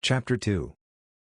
Chapter 2.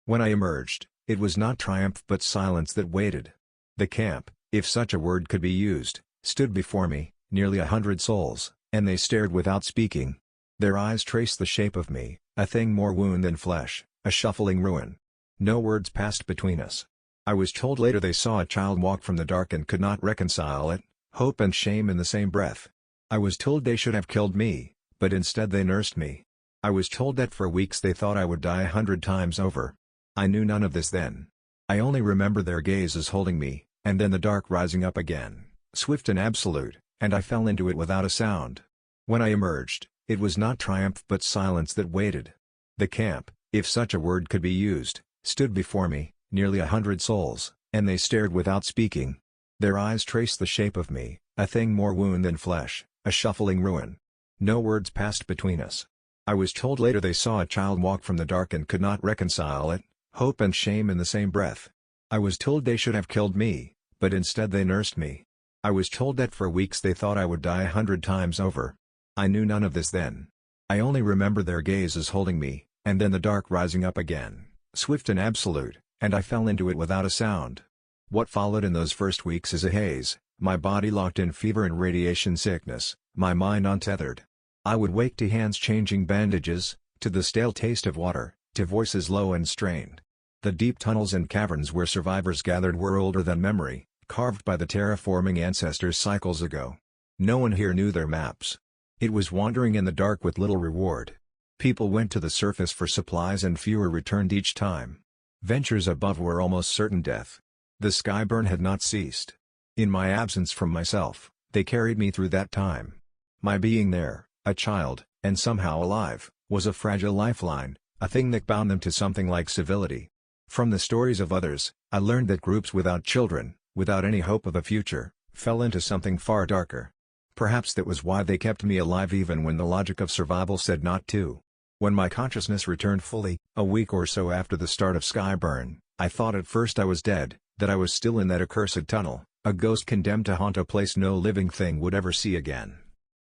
When I emerged, it was not triumph but silence that waited. The camp, if such a word could be used, stood before me, nearly 100 souls, and they stared without speaking. Their eyes traced the shape of me, a thing more wound than flesh, a shuffling ruin. No words passed between us. I was told later they saw a child walk from the dark and could not reconcile it, hope and shame in the same breath. I was told they should have killed me, but instead they nursed me. I was told that for weeks they thought I would die 100 times over. I knew none of this then. I only remember their gazes holding me, and then the dark rising up again, swift and absolute, and I fell into it without a sound. When I emerged, it was not triumph but silence that waited. The camp, if such a word could be used, stood before me, nearly 100 souls, and they stared without speaking. Their eyes traced the shape of me, a thing more wound than flesh, a shuffling ruin. No words passed between us. I was told later they saw a child walk from the dark and could not reconcile it, hope and shame in the same breath. I was told they should have killed me, but instead they nursed me. I was told that for weeks they thought I would die 100 times over. I knew none of this then. I only remember their gazes holding me, and then the dark rising up again, swift and absolute, and I fell into it without a sound. What followed in those first weeks is a haze, my body locked in fever and radiation sickness, my mind untethered. I would wake to hands changing bandages, to the stale taste of water, to voices low and strained. The deep tunnels and caverns where survivors gathered were older than memory, carved by the terraforming ancestors cycles ago. No one here knew their maps. It was wandering in the dark with little reward. People went to the surface for supplies and fewer returned each time. Ventures above were almost certain death. The skyburn had not ceased. In my absence from myself, they carried me through that time. My being there, a child, and somehow alive, was a fragile lifeline, a thing that bound them to something like civility. From the stories of others, I learned that groups without children, without any hope of a future, fell into something far darker. Perhaps that was why they kept me alive even when the logic of survival said not to. When my consciousness returned fully, a week or so after the start of Skyburn, I thought at first I was dead, that I was still in that accursed tunnel, a ghost condemned to haunt a place no living thing would ever see again.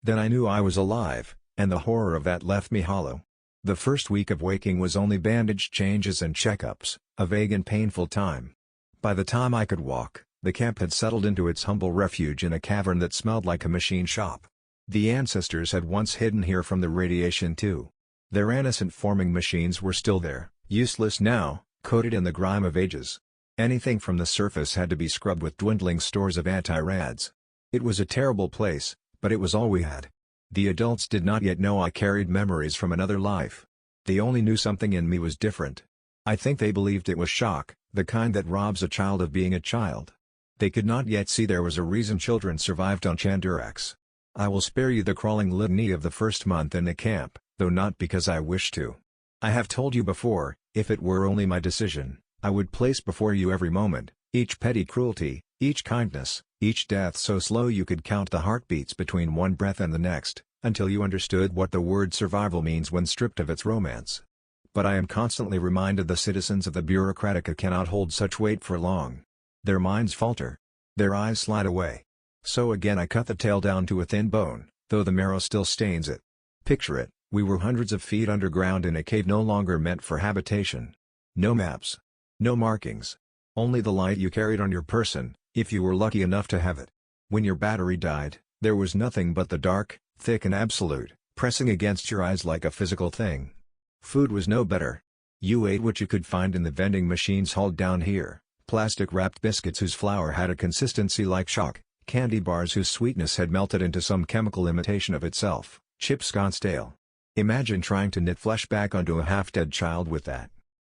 Then I knew I was alive, and the horror of that left me hollow. The first week of waking was only bandage changes and checkups, a vague and painful time. By the time I could walk, the camp had settled into its humble refuge in a cavern that smelled like a machine shop. The ancestors had once hidden here from the radiation too. Their innocent forming machines were still there, useless now, coated in the grime of ages. Anything from the surface had to be scrubbed with dwindling stores of anti-rads. It was a terrible place, but it was all we had. The adults did not yet know I carried memories from another life. They only knew something in me was different. I think they believed it was shock, the kind that robs a child of being a child. They could not yet see there was a reason children survived on Chandurax. I will spare you the crawling litany of the first month in the camp, though not because I wish to. I have told you before, if it were only my decision, I would place before you every moment, each petty cruelty, each kindness, each death so slow you could count the heartbeats between one breath and the next, until you understood what the word survival means when stripped of its romance. But I am constantly reminded the citizens of the Bureaucratica cannot hold such weight for long. Their minds falter. Their eyes slide away. So again I cut the tail down to a thin bone, though the marrow still stains it. Picture it, we were hundreds of feet underground in a cave no longer meant for habitation. No maps. No markings. Only the light you carried on your person, if you were lucky enough to have it. When your battery died, there was nothing but the dark, thick and absolute, pressing against your eyes like a physical thing. Food was no better. You ate what you could find in the vending machines hauled down here. Plastic-wrapped biscuits whose flour had a consistency like chalk, candy bars whose sweetness had melted into some chemical imitation of itself, chips gone stale. Imagine trying to knit flesh back onto a half-dead child with that.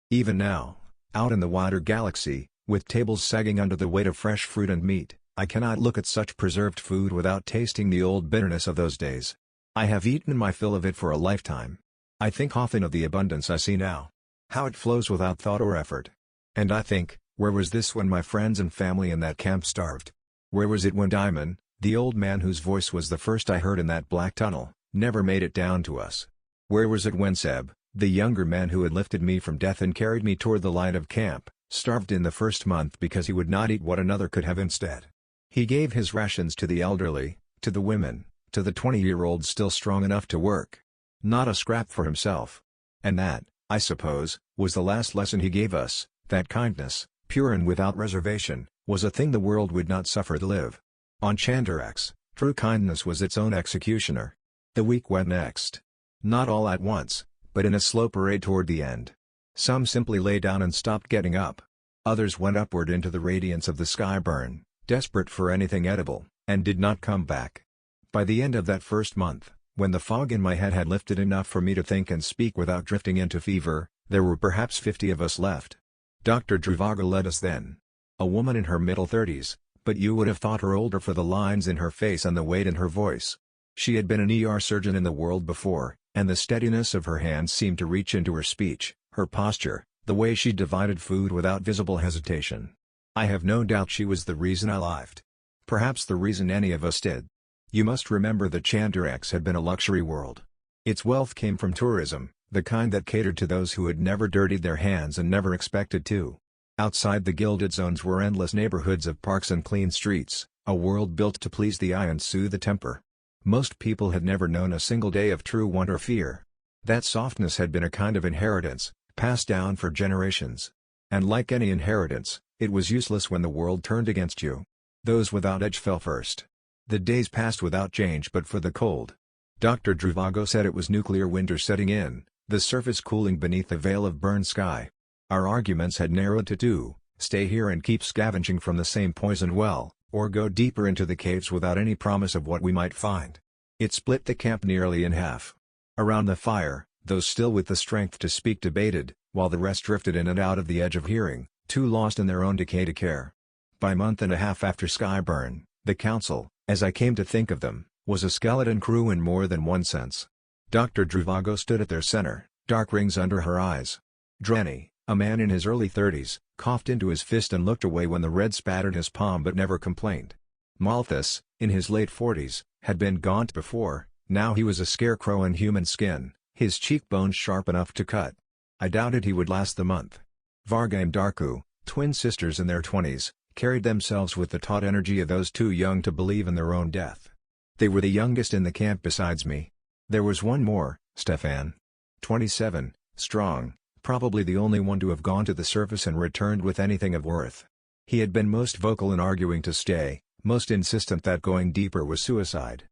Even now, out in the wider galaxy, with tables sagging under the weight of fresh fruit and meat, I cannot look at such preserved food without tasting the old bitterness of those days. I have eaten my fill of it for a lifetime. I think often of the abundance I see now. How it flows without thought or effort. And I think, where was this when my friends and family in that camp starved? Where was it when Diamond, the old man whose voice was the first I heard in that black tunnel, never made it down to us? Where was it when Seb, the younger man who had lifted me from death and carried me toward the light of camp, starved in the first month because he would not eat what another could have instead? He gave his rations to the elderly, to the women, to the 20-year-olds still strong enough to work. Not a scrap for himself. And that, I suppose, was the last lesson he gave us, that kindness, pure and without reservation, was a thing the world would not suffer to live. On Chandurax, true kindness was its own executioner. The week went next. Not all at once, but in a slow parade toward the end. Some simply lay down and stopped getting up. Others went upward into the radiance of the sky burn, desperate for anything edible, and did not come back. By the end of that first month, when the fog in my head had lifted enough for me to think and speak without drifting into fever, there were perhaps 50 of us left. Dr. Druvaga led us then. A woman in her middle 30s, but you would have thought her older for the lines in her face and the weight in her voice. She had been an ER surgeon in the world before, and the steadiness of her hands seemed to reach into her speech, her posture, the way she divided food without visible hesitation. I have no doubt she was the reason I lived. Perhaps the reason any of us did. You must remember that Chandurax had been a luxury world. Its wealth came from tourism, the kind that catered to those who had never dirtied their hands and never expected to. Outside the gilded zones were endless neighborhoods of parks and clean streets, a world built to please the eye and soothe the temper. Most people had never known a single day of true want or fear. That softness had been a kind of inheritance, passed down for generations. And like any inheritance, it was useless when the world turned against you. Those without edge fell first. The days passed without change but for the cold. Dr. Druvago said it was nuclear winter setting in, the surface cooling beneath a veil of burned sky. Our arguments had narrowed to two: stay here and keep scavenging from the same poison well, or go deeper into the caves without any promise of what we might find. It split the camp nearly in half. Around the fire, those still with the strength to speak debated, while the rest drifted in and out of the edge of hearing, too lost in their own decay to care. By month and a half after Skyburn, the council, as I came to think of them, was a skeleton crew in more than one sense. Dr. Druvago stood at their center, dark rings under her eyes. Drenny, a man in his early 30s, coughed into his fist and looked away when the red spattered his palm but never complained. Malthus, in his late 40s, had been gaunt before, now he was a scarecrow in human skin, his cheekbones sharp enough to cut. I doubted he would last the month. Varga and Darku, twin sisters in their 20s, carried themselves with the taut energy of those too young to believe in their own death. They were the youngest in the camp besides me. There was one more, Stefan. 27, strong, probably the only one to have gone to the surface and returned with anything of worth. He had been most vocal in arguing to stay, most insistent that going deeper was suicide.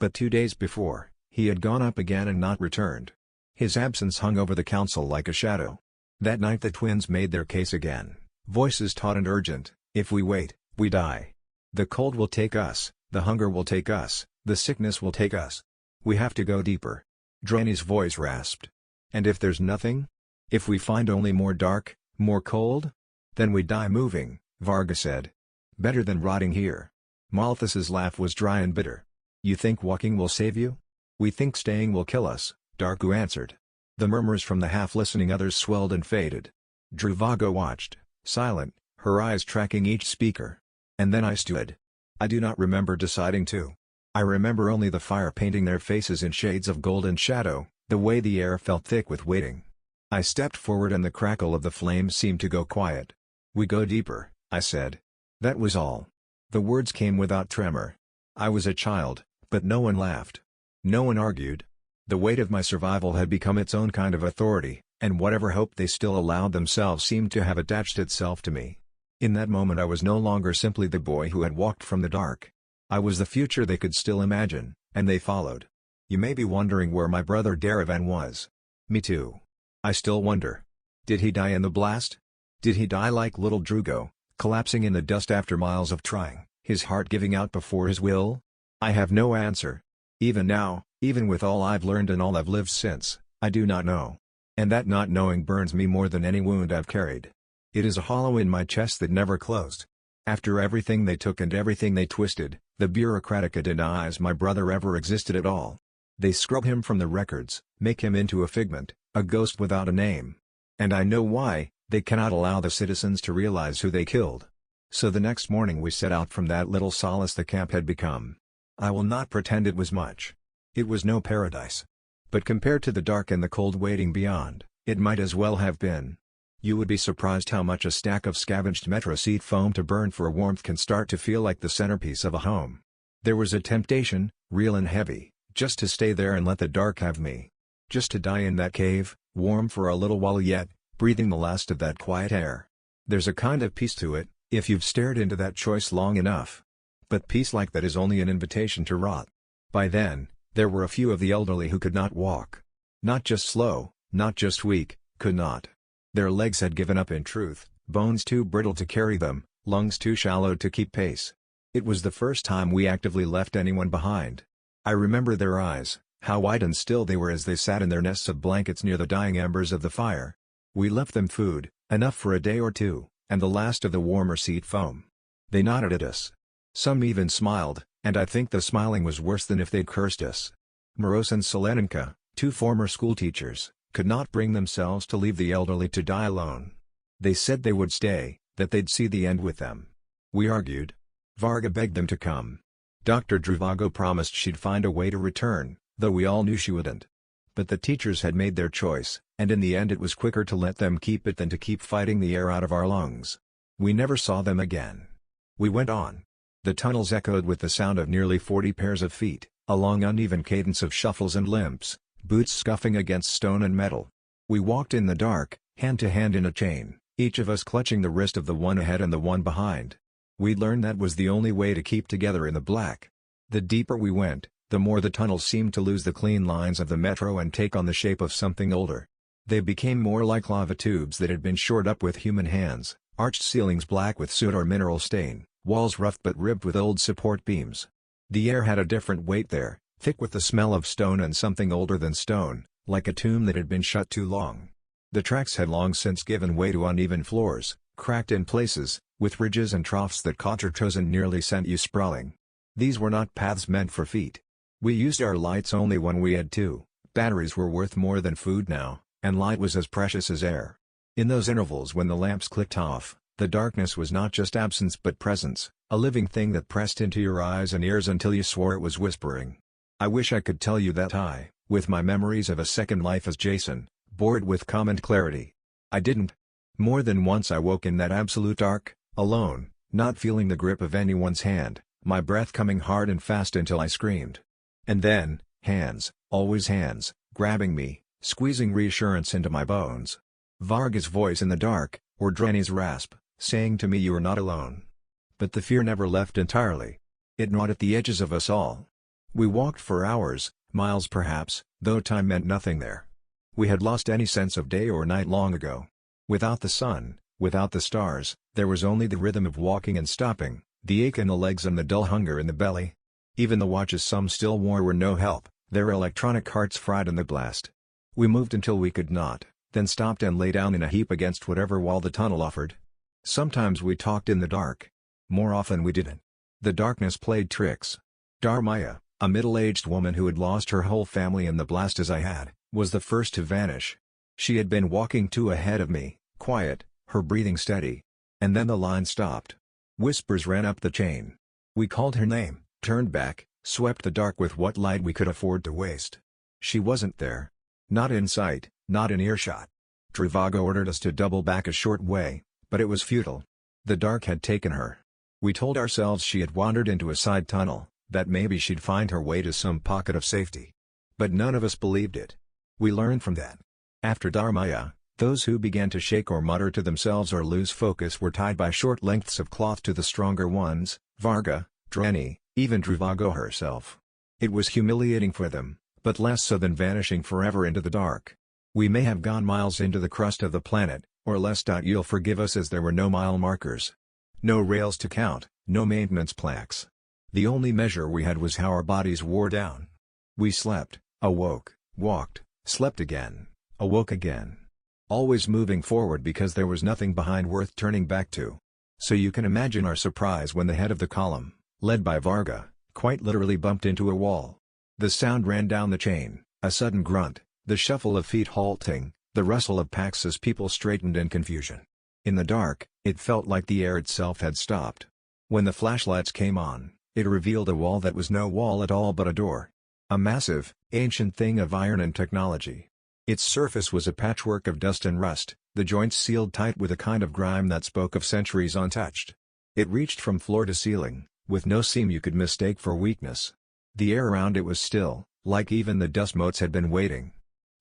But 2 days before, he had gone up again and not returned. His absence hung over the council like a shadow. That night the twins made their case again, voices taut and urgent: if we wait, we die. The cold will take us, the hunger will take us, the sickness will take us. We have to go deeper. Drenny's voice rasped. And if there's nothing? If we find only more dark, more cold? Then we die moving, Varga said. Better than rotting here. Malthus's laugh was dry and bitter. You think walking will save you? We think staying will kill us, Darku answered. The murmurs from the half-listening others swelled and faded. Druvago watched, silent, her eyes tracking each speaker. And then I stood. I do not remember deciding to. I remember only the fire painting their faces in shades of golden shadow, the way the air felt thick with waiting. I stepped forward and the crackle of the flames seemed to go quiet. We go deeper, I said. That was all. The words came without tremor. I was a child, but no one laughed. No one argued. The weight of my survival had become its own kind of authority, and whatever hope they still allowed themselves seemed to have attached itself to me. In that moment I was no longer simply the boy who had walked from the dark. I was the future they could still imagine, and they followed. You may be wondering where my brother Daravan was. Me too. I still wonder. Did he die in the blast? Did he die like little Drugo, collapsing in the dust after miles of trying, his heart giving out before his will? I have no answer. Even now, even with all I've learned and all I've lived since, I do not know. And that not knowing burns me more than any wound I've carried. It is a hollow in my chest that never closed. After everything they took and everything they twisted, the Bureaucratica denies my brother ever existed at all. They scrub him from the records, make him into a figment, a ghost without a name. And I know why: they cannot allow the citizens to realize who they killed. So the next morning we set out from that little solace the camp had become. I will not pretend it was much. It was no paradise. But compared to the dark and the cold waiting beyond, it might as well have been. You would be surprised how much a stack of scavenged metro seat foam to burn for warmth can start to feel like the centerpiece of a home. There was a temptation, real and heavy, just to stay there and let the dark have me. Just to die in that cave, warm for a little while yet, breathing the last of that quiet air. There's a kind of peace to it, if you've stared into that choice long enough. But peace like that is only an invitation to rot. By then, there were a few of the elderly who could not walk. Not just slow, not just weak, could not. Their legs had given up in truth, bones too brittle to carry them, lungs too shallow to keep pace. It was the first time we actively left anyone behind. I remember their eyes, how wide and still they were as they sat in their nests of blankets near the dying embers of the fire. We left them food, enough for a day or two, and the last of the warmer seat foam. They nodded at us. Some even smiled, and I think the smiling was worse than if they'd cursed us. Moros and Seleninka, 2 former schoolteachers, could not bring themselves to leave the elderly to die alone. They said they would stay, that they'd see the end with them. We argued. Varga begged them to come. Dr. Druvago promised she'd find a way to return, though we all knew she wouldn't. But the teachers had made their choice, and in the end it was quicker to let them keep it than to keep fighting the air out of our lungs. We never saw them again. We went on. The tunnels echoed with the sound of nearly 40 pairs of feet, a long uneven cadence of shuffles and limps, boots scuffing against stone and metal. We walked in the dark, hand to hand in a chain, each of us clutching the wrist of the one ahead and the one behind. We'd learned that was the only way to keep together in the black. The deeper we went, the more the tunnels seemed to lose the clean lines of the metro and take on the shape of something older. They became more like lava tubes that had been shored up with human hands, arched ceilings black with soot or mineral stain, walls rough but ribbed with old support beams. The air had a different weight there, thick with the smell of stone and something older than stone, like a tomb that had been shut too long. The tracks had long since given way to uneven floors, cracked in places, with ridges and troughs that caught your toes and nearly sent you sprawling. These were not paths meant for feet. We used our lights only when we had to. Batteries were worth more than food now, and light was as precious as air. In those intervals when the lamps clicked off, the darkness was not just absence but presence, a living thing that pressed into your eyes and ears until you swore it was whispering. I wish I could tell you that I, with my memories of a second life as Jason, bore it with calm and clarity. I didn't. More than once I woke in that absolute dark, alone, not feeling the grip of anyone's hand, my breath coming hard and fast until I screamed. And then, hands, always hands, grabbing me, squeezing reassurance into my bones. Varga's voice in the dark, or Dreni's rasp, saying to me you are not alone. But the fear never left entirely. It gnawed at the edges of us all. We walked for hours, miles perhaps, though time meant nothing there. We had lost any sense of day or night long ago. Without the sun, without the stars, there was only the rhythm of walking and stopping, the ache in the legs and the dull hunger in the belly. Even the watches some still wore were no help, their electronic hearts fried in the blast. We moved until we could not, then stopped and lay down in a heap against whatever wall the tunnel offered. Sometimes we talked in the dark. More often we didn't. The darkness played tricks. Darmaya, a middle-aged woman who had lost her whole family in the blast as I had, was the first to vanish. She had been walking 2 ahead of me, quiet, her breathing steady. And then the line stopped. Whispers ran up the chain. We called her name, turned back, swept the dark with what light we could afford to waste. She wasn't there. Not in sight, not in earshot. Druvago ordered us to double back a short way, but it was futile. The dark had taken her. We told ourselves she had wandered into a side tunnel, that maybe she'd find her way to some pocket of safety. But none of us believed it. We learned from that. After Darmaya, those who began to shake or mutter to themselves or lose focus were tied by short lengths of cloth to the stronger ones, Varga, Dreni, even Druvago herself. It was humiliating for them, but less so than vanishing forever into the dark. We may have gone miles into the crust of the planet, or less. You'll forgive us as there were no mile markers. No rails to count, no maintenance plaques. The only measure we had was how our bodies wore down. We slept, awoke, walked, slept again, awoke again. Always moving forward because there was nothing behind worth turning back to. So you can imagine our surprise when the head of the column, led by Varga, quite literally bumped into a wall. The sound ran down the chain, a sudden grunt, the shuffle of feet halting, the rustle of packs as people straightened in confusion. In the dark, it felt like the air itself had stopped. When the flashlights came on, it revealed a wall that was no wall at all but a door. A massive, ancient thing of iron and technology. Its surface was a patchwork of dust and rust, the joints sealed tight with a kind of grime that spoke of centuries untouched. It reached from floor to ceiling, with no seam you could mistake for weakness. The air around it was still, like even the dust motes had been waiting.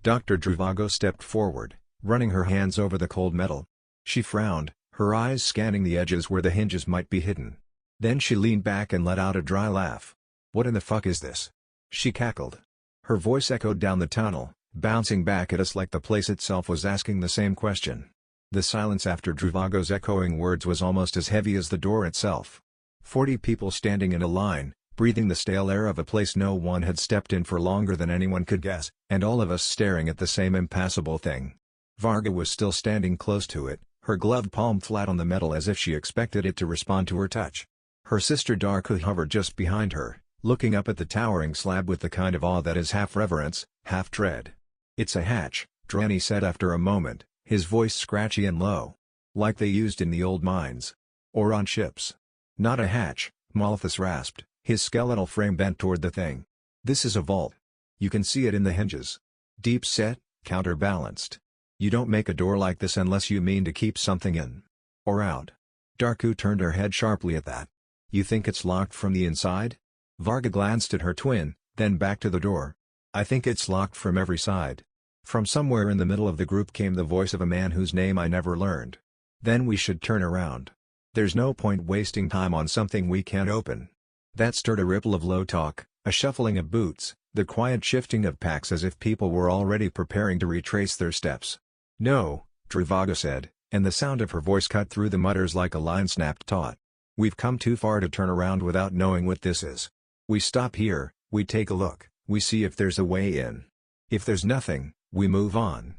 Dr. Druvago stepped forward, running her hands over the cold metal. She frowned, her eyes scanning the edges where the hinges might be hidden. Then she leaned back and let out a dry laugh. "What in the fuck is this?" she cackled. Her voice echoed down the tunnel, bouncing back at us like the place itself was asking the same question. The silence after Druvago's echoing words was almost as heavy as the door itself. 40 people standing in a line, breathing the stale air of a place no one had stepped in for longer than anyone could guess, and all of us staring at the same impassable thing. Varga was still standing close to it, her gloved palm flat on the metal as if she expected it to respond to her touch. Her sister Darku hovered just behind her, looking up at the towering slab with the kind of awe that is half reverence, half dread. "It's a hatch," Dranny said after a moment, his voice scratchy and low. "Like they used in the old mines. Or on ships." "Not a hatch," Malthus rasped, his skeletal frame bent toward the thing. "This is a vault. You can see it in the hinges. Deep set, counterbalanced. You don't make a door like this unless you mean to keep something in. Or out." Darku turned her head sharply at that. "You think it's locked from the inside?" Varga glanced at her twin, then back to the door. "I think it's locked from every side." From somewhere in the middle of the group came the voice of a man whose name I never learned. "Then we should turn around. There's no point wasting time on something we can't open." That stirred a ripple of low talk, a shuffling of boots, the quiet shifting of packs as if people were already preparing to retrace their steps. "No," Druvago said, and the sound of her voice cut through the mutters like a line snapped taut. "We've come too far to turn around without knowing what this is. We stop here, we take a look, we see if there's a way in. If there's nothing, we move on.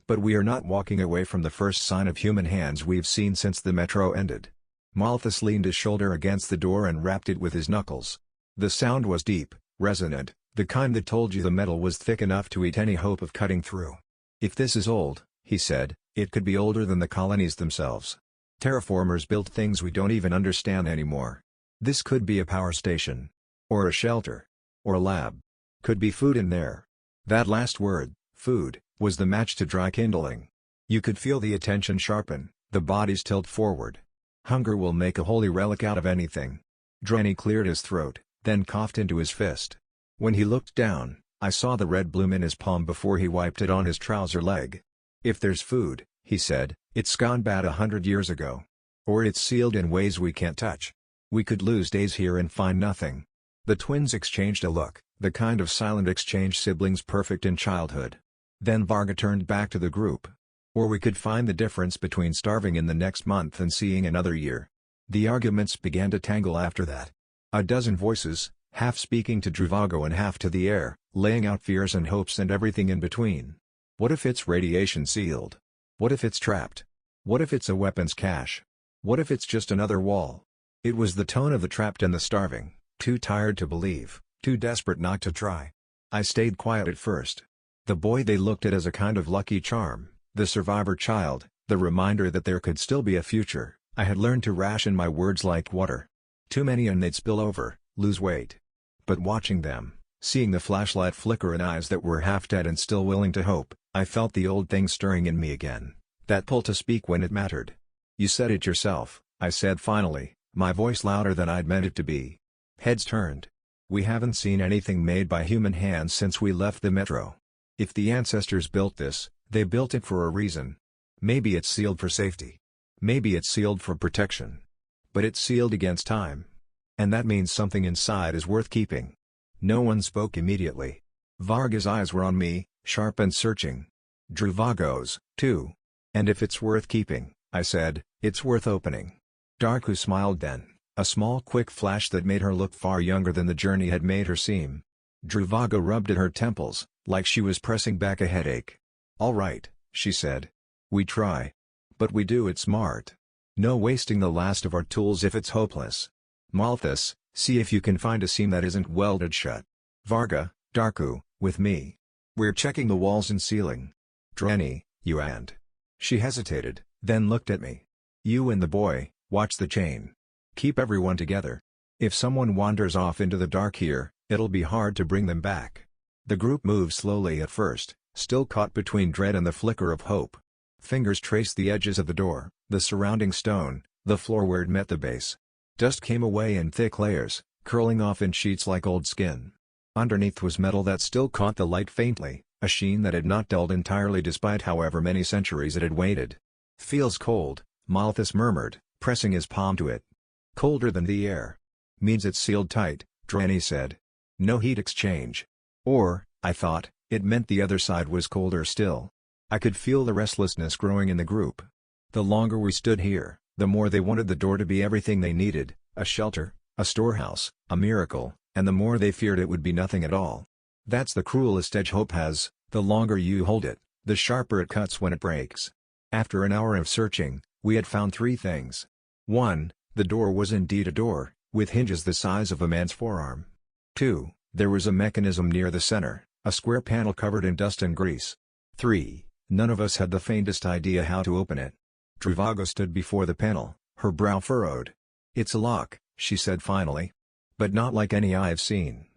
But we are not walking away from the first sign of human hands we've seen since the metro ended." Malthus leaned his shoulder against the door and rapped it with his knuckles. The sound was deep, resonant, the kind that told you the metal was thick enough to eat any hope of cutting through. "If this is old," he said, "it could be older than the colonies themselves. Terraformers built things we don't even understand anymore. This could be a power station. Or a shelter. Or a lab. Could be food in there." That last word, food, was the match to dry kindling. You could feel the attention sharpen, the bodies tilt forward. Hunger will make a holy relic out of anything. Dranny cleared his throat, then coughed into his fist. When he looked down, I saw the red bloom in his palm before he wiped it on his trouser leg. "If there's food," he said, "it's gone bad 100 years ago. Or it's sealed in ways we can't touch. We could lose days here and find nothing." The twins exchanged a look, the kind of silent exchange siblings perfect in childhood. Then Varga turned back to the group. "Or we could find the difference between starving in the next month and seeing another year." The arguments began to tangle after that. A dozen voices, half speaking to Druvago and half to the air, laying out fears and hopes and everything in between. What if it's radiation sealed? What if it's trapped? What if it's a weapons cache? What if it's just another wall? It was the tone of the trapped and the starving, too tired to believe, too desperate not to try. I stayed quiet at first. The boy they looked at as a kind of lucky charm, the survivor child, the reminder that there could still be a future. I had learned to ration my words like water. Too many and they'd spill over, lose weight. But watching them, seeing the flashlight flicker in eyes that were half dead and still willing to hope, I felt the old thing stirring in me again, that pull to speak when it mattered. "You said it yourself," I said finally, my voice louder than I'd meant it to be. Heads turned. "We haven't seen anything made by human hands since we left the metro. If the ancestors built this, they built it for a reason. Maybe it's sealed for safety. Maybe it's sealed for protection. But it's sealed against time. And that means something inside is worth keeping." No one spoke immediately. Varga's eyes were on me, sharp and searching. Druvago's, too. "And if it's worth keeping," I said, "it's worth opening." Darku smiled then, a small quick flash that made her look far younger than the journey had made her seem. Druvago rubbed at her temples, like she was pressing back a headache. "All right," she said. "We try. But we do it smart. No wasting the last of our tools if it's hopeless. Malthus, see if you can find a seam that isn't welded shut. Varga, Darku, with me. We're checking the walls and ceiling. Dranny, you and..." She hesitated, then looked at me. "You and the boy, watch the chain. Keep everyone together. If someone wanders off into the dark here, it'll be hard to bring them back." The group moved slowly at first, still caught between dread and the flicker of hope. Fingers traced the edges of the door, the surrounding stone, the floor where it met the base. Dust came away in thick layers, curling off in sheets like old skin. Underneath was metal that still caught the light faintly, a sheen that had not dulled entirely despite however many centuries it had waited. "Feels cold," Malthus murmured, pressing his palm to it. "Colder than the air." "Means it's sealed tight," Drani said. "No heat exchange." Or, I thought, it meant the other side was colder still. I could feel the restlessness growing in the group. The longer we stood here, the more they wanted the door to be everything they needed, a shelter, a storehouse, a miracle, and the more they feared it would be nothing at all. That's the cruelest edge hope has, the longer you hold it, the sharper it cuts when it breaks. After an hour of searching, we had found 3 things. 1. The door was indeed a door, with hinges the size of a man's forearm. 2. There was a mechanism near the center, a square panel covered in dust and grease. 3. None of us had the faintest idea how to open it. Trivago stood before the panel, her brow furrowed. "It's a lock," she said finally. "But not like any I've seen.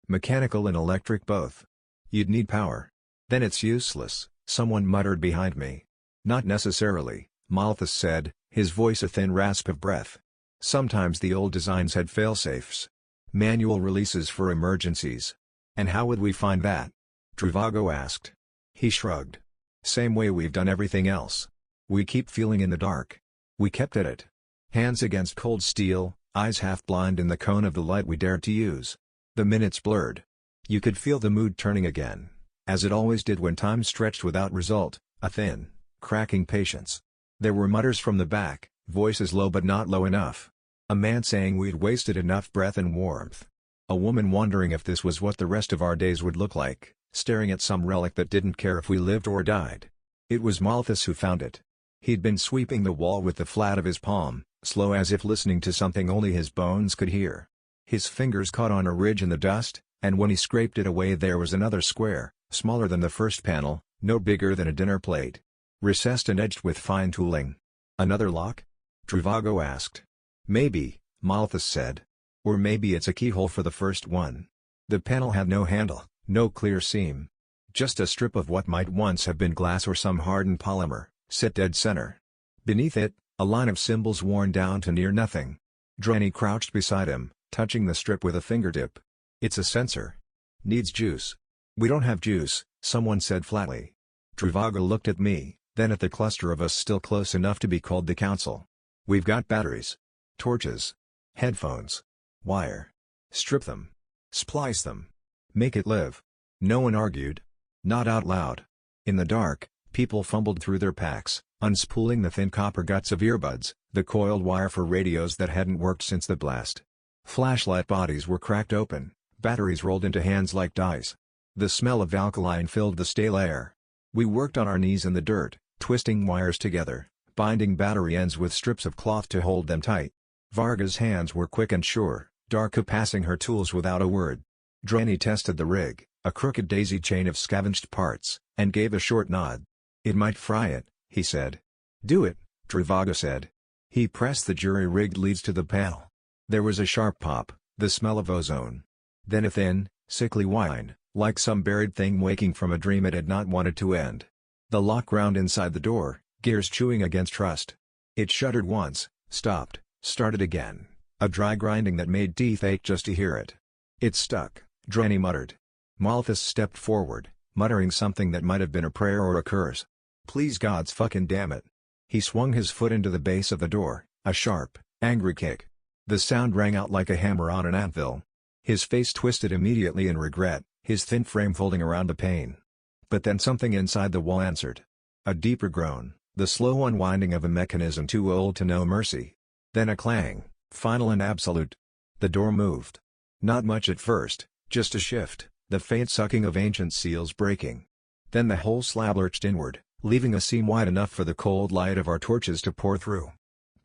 Mechanical and electric both. You'd need power. Then it's useless," someone muttered behind me. "Not necessarily," Malthus said, his voice a thin rasp of breath. "Sometimes the old designs had failsafes. Manual releases for emergencies." "And how would we find that?" Trivago asked. He shrugged. "Same way we've done everything else. We keep feeling in the dark. We kept at it. Hands against cold steel, eyes half blind in the cone of the light we dared to use. The minutes blurred. You could feel the mood turning again, as it always did when time stretched without result, a thin, cracking patience. There were mutters from the back, voices low but not low enough. A man saying we'd wasted enough breath and warmth. A woman wondering if this was what the rest of our days would look like, staring at some relic that didn't care if we lived or died. It was Malthus who found it. He'd been sweeping the wall with the flat of his palm, slow as if listening to something only his bones could hear. His fingers caught on a ridge in the dust, and when he scraped it away there was another square, smaller than the first panel, no bigger than a dinner plate. Recessed and edged with fine tooling. "Another lock?" Trivago asked. "Maybe," Malthus said. "Or maybe it's a keyhole for the first one." The panel had no handle, no clear seam. Just a strip of what might once have been glass or some hardened polymer, set dead center. Beneath it, a line of symbols worn down to near nothing. Drani crouched beside him, touching the strip with a fingertip. "It's a sensor. Needs juice." "We don't have juice," someone said flatly. Trivago looked at me, then at the cluster of us still close enough to be called the council. "We've got batteries. Torches. Headphones. Wire. Strip them. Splice them. Make it live." No one argued. Not out loud. In the dark, people fumbled through their packs, unspooling the thin copper guts of earbuds, the coiled wire for radios that hadn't worked since the blast. Flashlight bodies were cracked open, batteries rolled into hands like dice. The smell of alkaline filled the stale air. We worked on our knees in the dirt, twisting wires together, binding battery ends with strips of cloth to hold them tight. Varga's hands were quick and sure, Darka passing her tools without a word. Drani tested the rig, a crooked daisy chain of scavenged parts, and gave a short nod. "It might fry it," he said. "Do it," Trivago said. He pressed the jury-rigged leads to the panel. There was a sharp pop, the smell of ozone. Then a thin, sickly whine, like some buried thing waking from a dream it had not wanted to end. The lock ground inside the door, gears chewing against rust. It shuddered once, stopped, started again, a dry grinding that made teeth ache just to hear it. "It's stuck," Drani muttered. Malthus stepped forward, muttering something that might have been a prayer or a curse. "Please God's fucking damn it." He swung his foot into the base of the door, a sharp, angry kick. The sound rang out like a hammer on an anvil. His face twisted immediately in regret, his thin frame folding around the pain. But then something inside the wall answered. A deeper groan, the slow unwinding of a mechanism too old to know mercy. Then a clang, final and absolute. The door moved. Not much at first, just a shift, the faint sucking of ancient seals breaking. Then the whole slab lurched inward, leaving a seam wide enough for the cold light of our torches to pour through.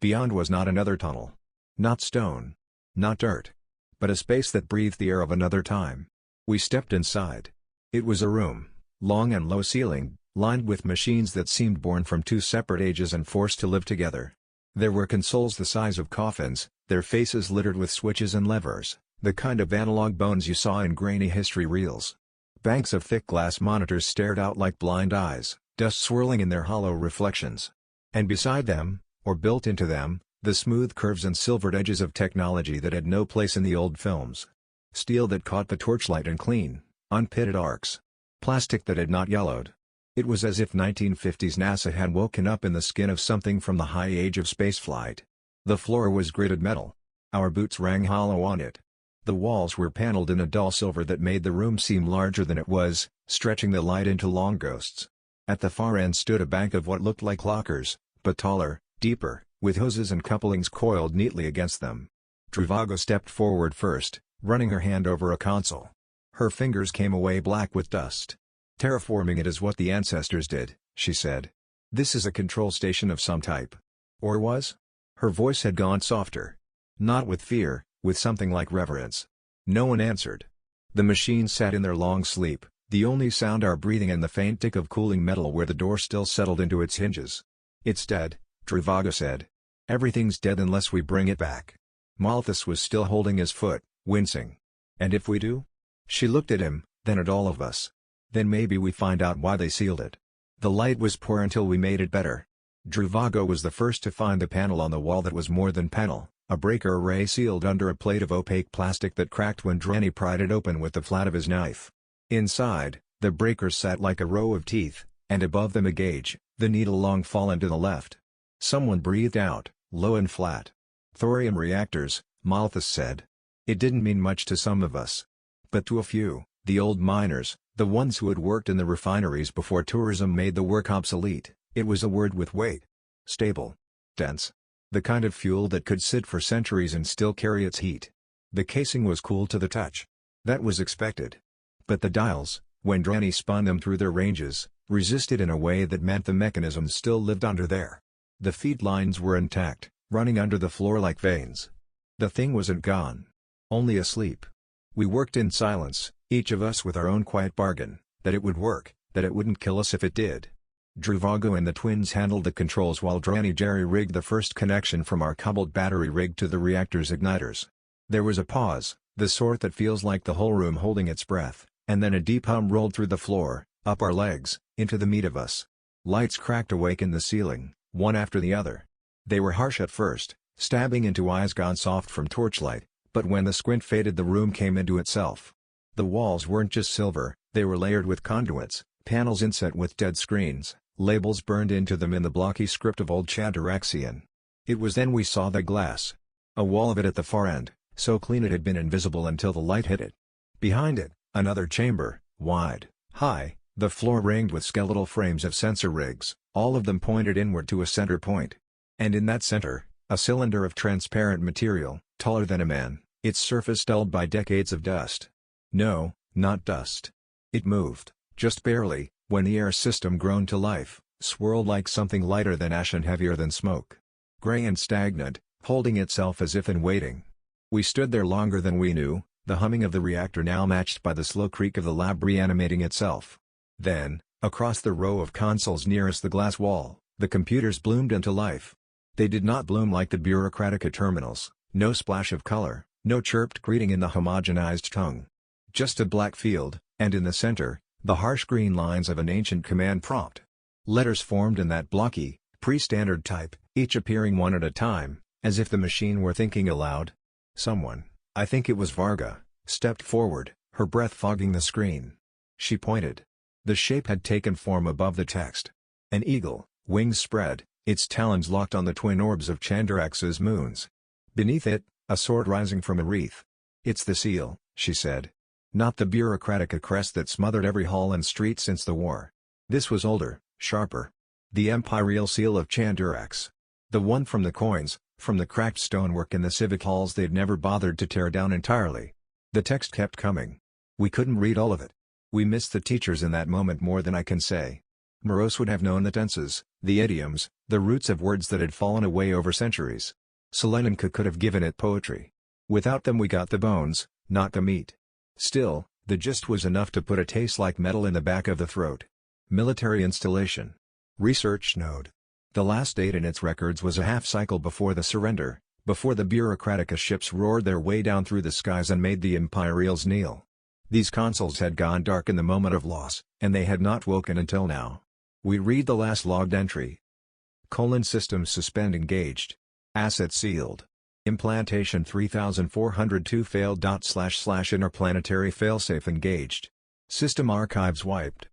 Beyond was not another tunnel. Not stone. Not dirt. But a space that breathed the air of another time. We stepped inside. It was a room, long and low-ceilinged, lined with machines that seemed born from two separate ages and forced to live together. There were consoles the size of coffins, their faces littered with switches and levers, the kind of analog bones you saw in grainy history reels. Banks of thick glass monitors stared out like blind eyes, dust swirling in their hollow reflections. And beside them, or built into them, the smooth curves and silvered edges of technology that had no place in the old films. Steel that caught the torchlight in clean, unpitted arcs. Plastic that had not yellowed. It was as if 1950s NASA had woken up in the skin of something from the high age of spaceflight. The floor was gritted metal. Our boots rang hollow on it. The walls were paneled in a dull silver that made the room seem larger than it was, stretching the light into long ghosts. At the far end stood a bank of what looked like lockers, but taller, deeper, with hoses and couplings coiled neatly against them. Druvago stepped forward first, running her hand over a console. Her fingers came away black with dust. "Terraforming it is what the ancestors did," she said. "This is a control station of some type." Or was? Her voice had gone softer. Not with fear, with something like reverence. No one answered. The machines sat in their long sleep, the only sound our breathing and the faint tick of cooling metal where the door still settled into its hinges. "It's dead," Druvago said. "Everything's dead unless we bring it back." Malthus was still holding his foot, wincing. "And if we do?" She looked at him, then at all of us. "Then maybe we find out why they sealed it." The light was poor until we made it better. Druvago was the first to find the panel on the wall that was more than panel, a breaker array sealed under a plate of opaque plastic that cracked when Dranny pried it open with the flat of his knife. Inside, the breakers sat like a row of teeth, and above them a gauge, the needle long fallen to the left. Someone breathed out, low and flat. "Thorium reactors," Malthus said. It didn't mean much to some of us. But to a few, the old miners, the ones who had worked in the refineries before tourism made the work obsolete, it was a word with weight. Stable. Dense. The kind of fuel that could sit for centuries and still carry its heat. The casing was cool to the touch. That was expected. But the dials, when Dranny spun them through their ranges, resisted in a way that meant the mechanisms still lived under there. The feed lines were intact, running under the floor like veins. The thing wasn't gone. Only asleep. We worked in silence, each of us with our own quiet bargain, that it would work, that it wouldn't kill us if it did. Druvago and the twins handled the controls while Dranny jerry-rigged the first connection from our cobbled battery rig to the reactor's igniters. There was a pause, the sort that feels like the whole room holding its breath, and then a deep hum rolled through the floor, up our legs, into the meat of us. Lights cracked awake in the ceiling, one after the other. They were harsh at first, stabbing into eyes gone soft from torchlight, but when the squint faded the room came into itself. The walls weren't just silver, they were layered with conduits, panels inset with dead screens, labels burned into them in the blocky script of old Chanduraxian. It was then we saw the glass. A wall of it at the far end, so clean it had been invisible until the light hit it. Behind it, another chamber, wide, high, the floor ringed with skeletal frames of sensor rigs, all of them pointed inward to a center point. And in that center, a cylinder of transparent material, taller than a man, its surface dulled by decades of dust. No, not dust. It moved, just barely, when the air system groaned to life, swirled like something lighter than ash and heavier than smoke. Gray and stagnant, holding itself as if in waiting. We stood there longer than we knew, the humming of the reactor now matched by the slow creak of the lab reanimating itself. Then, across the row of consoles nearest the glass wall, the computers bloomed into life. They did not bloom like the Bureaucratica terminals, no splash of color, no chirped greeting in the homogenized tongue. Just a black field, and in the center, the harsh green lines of an ancient command prompt. Letters formed in that blocky, pre-standard type, each appearing one at a time, as if the machine were thinking aloud. Someone, I think it was Varga, stepped forward, her breath fogging the screen. She pointed. The shape had taken form above the text. An eagle, wings spread, its talons locked on the twin orbs of Chandurax's moons. Beneath it, a sword rising from a wreath. "It's the seal," she said. Not the Bureaucratica crest that smothered every hall and street since the war. This was older, sharper. The imperial seal of Chandurax. The one from the coins, from the cracked stonework in the civic halls they'd never bothered to tear down entirely. The text kept coming. We couldn't read all of it. We missed the teachers in that moment more than I can say. Morose would have known the tenses, the idioms, the roots of words that had fallen away over centuries. Selenenka could have given it poetry. Without them we got the bones, not the meat. Still, the gist was enough to put a taste like metal in the back of the throat. Military installation. Research node. The last date in its records was a half-cycle before the surrender, before the Bureaucratica ships roared their way down through the skies and made the Imperials kneel. These consoles had gone dark in the moment of loss, and they had not woken until now. We read the last logged entry. Systems suspend engaged. Asset sealed. Implantation 3402 failed. // interplanetary failsafe engaged. System archives wiped.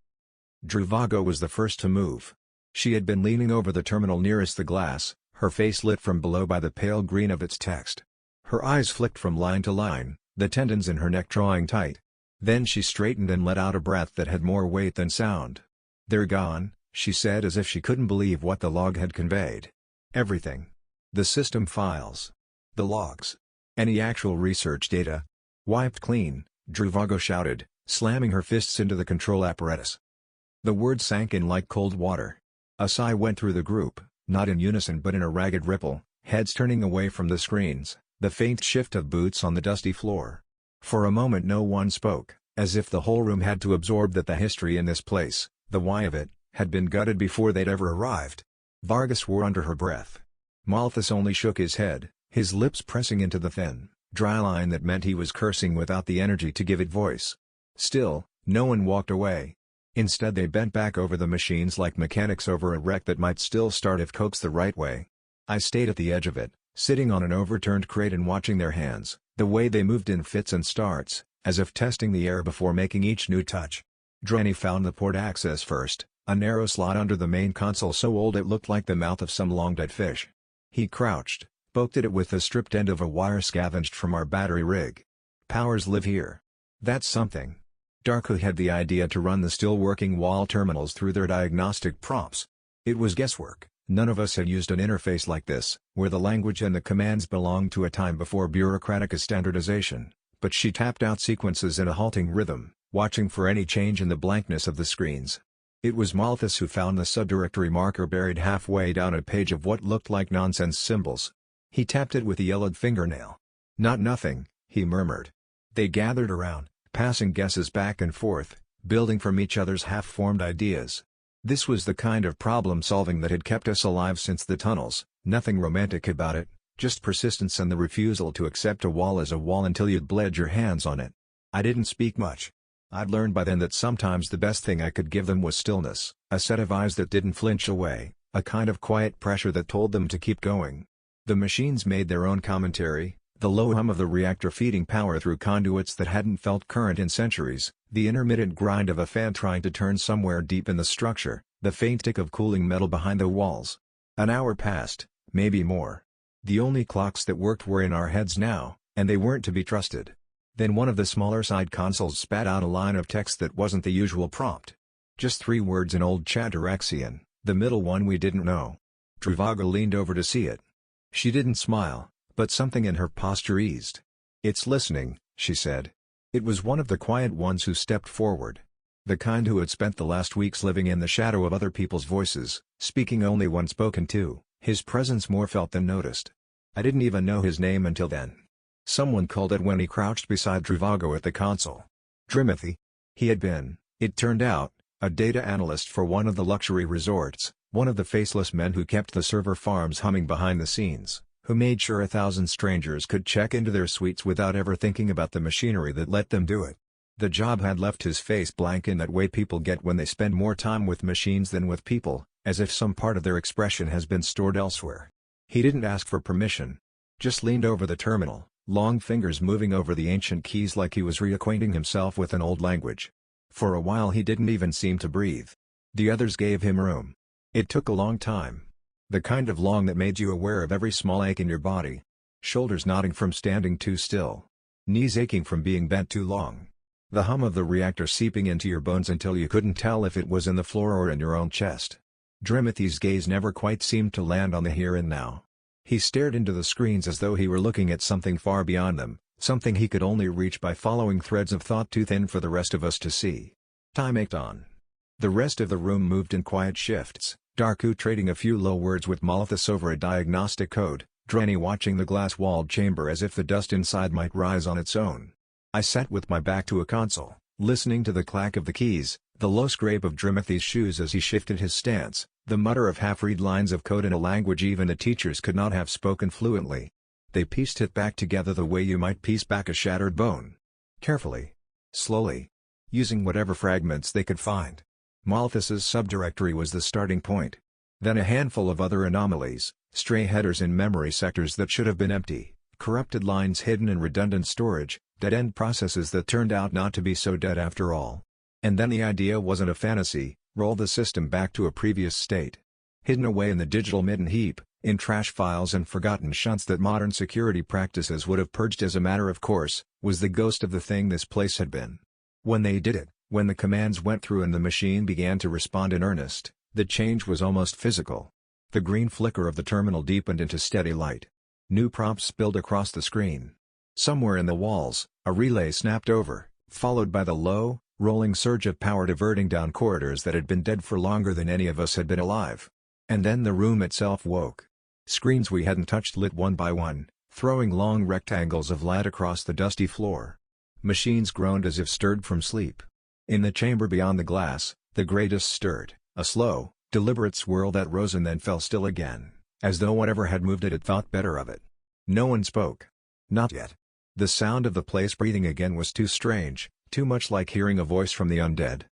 Druvago was the first to move. She had been leaning over the terminal nearest the glass, her face lit from below by the pale green of its text. Her eyes flicked from line to line, the tendons in her neck drawing tight. Then she straightened and let out a breath that had more weight than sound. "They're gone," she said as if she couldn't believe what the log had conveyed. "Everything. The system files. The logs. Any actual research data. Wiped clean," Druvago shouted, slamming her fists into the control apparatus. The words sank in like cold water. A sigh went through the group, not in unison but in a ragged ripple, heads turning away from the screens, the faint shift of boots on the dusty floor. For a moment no one spoke, as if the whole room had to absorb that the history in this place, the why of it, had been gutted before they'd ever arrived. Vargas swore under her breath. Malthus only shook his head, his lips pressing into the thin, dry line that meant he was cursing without the energy to give it voice. Still, no one walked away. Instead they bent back over the machines like mechanics over a wreck that might still start if coaxed the right way. I stayed at the edge of it, sitting on an overturned crate and watching their hands, the way they moved in fits and starts, as if testing the air before making each new touch. Dranny found the port access first, a narrow slot under the main console so old it looked like the mouth of some long-dead fish. He crouched, poked at it with the stripped end of a wire scavenged from our battery rig. "Powers live here. That's something." Darku had the idea to run the still-working wall terminals through their diagnostic prompts. It was guesswork, none of us had used an interface like this, where the language and the commands belonged to a time before Bureaucratica standardization, but she tapped out sequences in a halting rhythm, watching for any change in the blankness of the screens. It was Malthus who found the subdirectory marker buried halfway down a page of what looked like nonsense symbols. He tapped it with a yellowed fingernail. "Not nothing," he murmured. They gathered around, passing guesses back and forth, building from each other's half-formed ideas. This was the kind of problem-solving that had kept us alive since the tunnels, nothing romantic about it, just persistence and the refusal to accept a wall as a wall until you'd bled your hands on it. I didn't speak much. I'd learned by then that sometimes the best thing I could give them was stillness, a set of eyes that didn't flinch away, a kind of quiet pressure that told them to keep going. The machines made their own commentary, the low hum of the reactor feeding power through conduits that hadn't felt current in centuries, the intermittent grind of a fan trying to turn somewhere deep in the structure, the faint tick of cooling metal behind the walls. An hour passed, maybe more. The only clocks that worked were in our heads now, and they weren't to be trusted. Then one of the smaller side consoles spat out a line of text that wasn't the usual prompt. Just 3 words in old Chanduraxian, the middle one we didn't know. Druvago leaned over to see it. She didn't smile, but something in her posture eased. "It's listening," she said. It was one of the quiet ones who stepped forward. The kind who had spent the last weeks living in the shadow of other people's voices, speaking only when spoken to, his presence more felt than noticed. I didn't even know his name until then. Someone called it when he crouched beside Druvago at the console. Drimothy. He had been, it turned out, a data analyst for one of the luxury resorts, one of the faceless men who kept the server farms humming behind the scenes, who made sure 1,000 strangers could check into their suites without ever thinking about the machinery that let them do it. The job had left his face blank in that way people get when they spend more time with machines than with people, as if some part of their expression has been stored elsewhere. He didn't ask for permission. Just leaned over the terminal, long fingers moving over the ancient keys like he was reacquainting himself with an old language. For a while he didn't even seem to breathe. The others gave him room. It took a long time. The kind of long that made you aware of every small ache in your body. Shoulders knotting from standing too still. Knees aching from being bent too long. The hum of the reactor seeping into your bones until you couldn't tell if it was in the floor or in your own chest. Drimothy's gaze never quite seemed to land on the here and now. He stared into the screens as though he were looking at something far beyond them, something he could only reach by following threads of thought too thin for the rest of us to see. Time ached on. The rest of the room moved in quiet shifts, Darku trading a few low words with Malthus over a diagnostic code, Dranny watching the glass-walled chamber as if the dust inside might rise on its own. I sat with my back to a console, listening to the clack of the keys, the low scrape of Drimothy's shoes as he shifted his stance, the mutter of half-read lines of code in a language even the teachers could not have spoken fluently. They pieced it back together the way you might piece back a shattered bone. Carefully. Slowly. Using whatever fragments they could find. Malthus's subdirectory was the starting point. Then a handful of other anomalies, stray headers in memory sectors that should have been empty, corrupted lines hidden in redundant storage, dead-end processes that turned out not to be so dead after all. And then the idea wasn't a fantasy, roll the system back to a previous state. Hidden away in the digital midden heap, in trash files and forgotten shunts that modern security practices would have purged as a matter of course, was the ghost of the thing this place had been. When they did it, when the commands went through and the machine began to respond in earnest, the change was almost physical. The green flicker of the terminal deepened into steady light. New prompts spilled across the screen. Somewhere in the walls, a relay snapped over, followed by the low, rolling surge of power diverting down corridors that had been dead for longer than any of us had been alive. And then the room itself woke. Screens we hadn't touched lit one by one, throwing long rectangles of light across the dusty floor. Machines groaned as if stirred from sleep. In the chamber beyond the glass, the greatest stirred, a slow, deliberate swirl that rose and then fell still again, as though whatever had moved it had thought better of it. No one spoke. Not yet. The sound of the place breathing again was too strange, too much like hearing a voice from the undead.